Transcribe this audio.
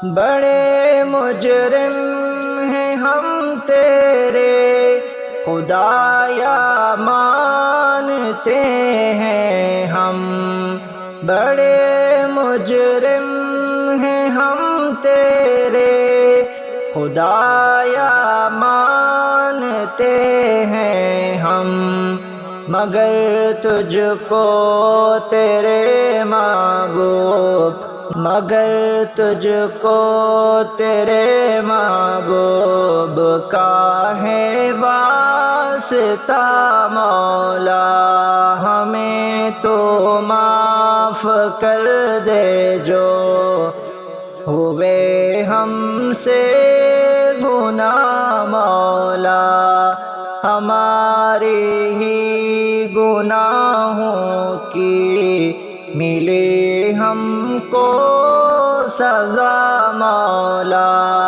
بڑے مجرم ہیں ہم تیرے خدایا مانتے ہیں ہم، بڑے مجرم ہیں ہم تیرے خدایا مانتے ہیں ہم، مگر تجھ کو تیرے محبوب، مگر تجھ کو تیرے محبوب کا ہے واسطہ مولا، ہمیں تو معاف کر دے جو ہوئے ہم سے گناہ مولا، ہماری ہی گناہوں کی ملی ہم کو سزا مولا۔